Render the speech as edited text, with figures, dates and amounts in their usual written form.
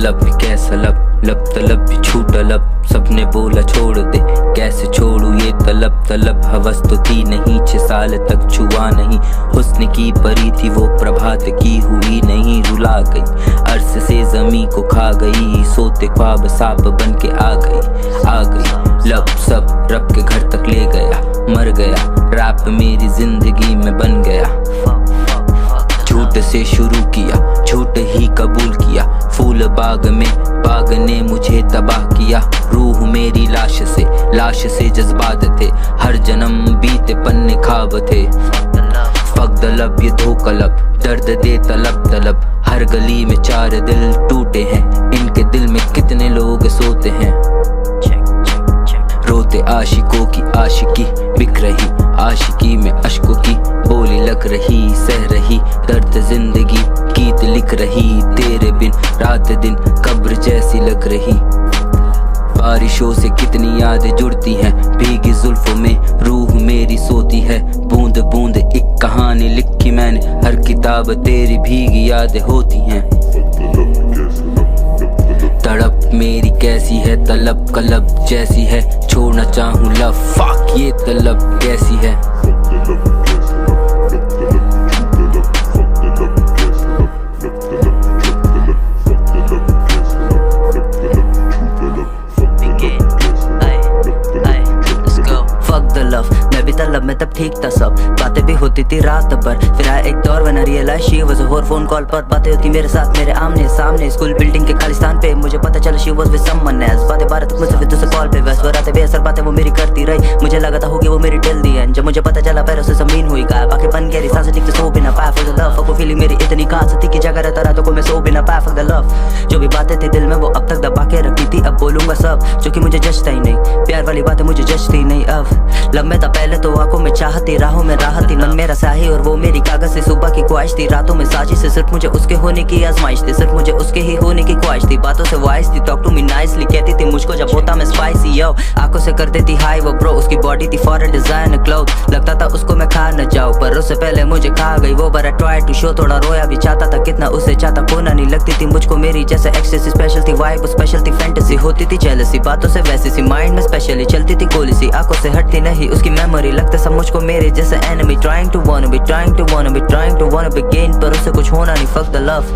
तलब कैसा लब, लब तलब भी छूटा लब। सबने बोला छोड़ दे, कैसे छोड़ू ये तलब। तलब हवस तो थी नहीं, 6 साल तक छुआ नहीं। हुस्न की परी थी वो, प्रभात की हुई नहीं। रुला गई अर्श से जमी को खा गई, सोते ख्वाब सांप बन के आ गई। लब सब रब के घर तक ले गया, मर गया रैप मेरी जिंदगी में बन गया। झूठ से शुरू किया, झूठ ही कबूल किया। फूल बाग में बाग ने मुझे तबाह किया। रूह मेरी लाश से जज्बात थे। हर जन्म बीते पन्ने ख्वाब थे। फक लब ये धोखा लब, दर्द दे तलब तलब। हर गली में 4 दिल टूटे हैं, इनके दिल में कितने लोग सोते हैं। रोते आशिकों की आशिकी बिक रही, आशिकी में अश्कों की बोली लग रही। सह रही दर्द जिंदगी गीत लिख रही। तेरे बिन रात दिन कब्र जैसी लग रही। बारिशों से कितनी यादें जुड़ती हैं, भीगी जुल्फों में रूह मेरी सोती है। बूंद बूंद एक कहानी लिखी मैंने, हर किताब तेरी भीगी यादें होती हैं। तड़प मेरी कैसी है, तलब कलब जैसी है। छोड़ना चाहूँ लव, फक ये तलब कैसी है। मैं भी तलब में तब ठीक था सब, बातें भी होती थी रात भर। फिर आया एक दौर when I realized she was a whore। Phone call पर बातें होती मेरे साथ, मेरे आमने सामने। स्कूल बिल्डिंग के खालिस्तान पे मुझे पता चला she was with someone else। बातें 12 तक मुझसे फिर कॉल पे बस, वो रातें बेअसर बातें वो मेरी करती रही। मुझे लगा था होगी वो मेरी till the end। जब मुझे पता चला पैरों से जमीन हुई गायब, आंखें बन गई सांसें टिकते सो भी ना पाया। For the love वो फीलिंग मेरी इतनी खास थी कि जगह रहता रातों को मैं सो भी ना पाया। For the love जो भी बातें थी दिल में वो अब तक दबा के रखी थी। अब बोलूंगा सब जो कि मुझे जचता ही नहीं, प्यार वाली बातें मुझे जचती नहीं। अब लब में था पहले तो आंखों में चाहती, राहों में राहत थी। मन मेरा साही और वो मेरी कागज से सुबह की ख्वाहिश थी। रातों में साजिश से सिर्फ मुझे उसके होने की आजमाइश थी, सिर्फ मुझे उसके ही होने की ख्वाहिश थी। बातों से वाइस थी, टॉक टू मी नाइसली कहती थी मुझको जब होता मैं स्पाइसी। यो आंखों से कर देती हाई वो ब्रो, उसकी बॉडी थी फॉर अ डिजाइनर क्लोथ। लगता था उसको मैं खा न जाऊं, पर उससे पहले मुझे खा गई वो। But I try to show, थोड़ा रोया भी चाहता था कितना उसे चाहता। खोना नहीं लगती थी मुझको मेरी जैसे एक्सेस स्पेशल थी। वाइब स्पेशल थी, फैंटेसी होती थी जेलसी। बातों से वैसी सी माइंड में स्पेशली चलती थी गोली सी। आंखों से हटती नहीं उसकी मेमोरी, लगता सब मुझको मेरे जैसे enemy. Trying to wanna be, trying to wanna be, trying to wanna begin, पर उससे कुछ होना नहीं। Fuck the love।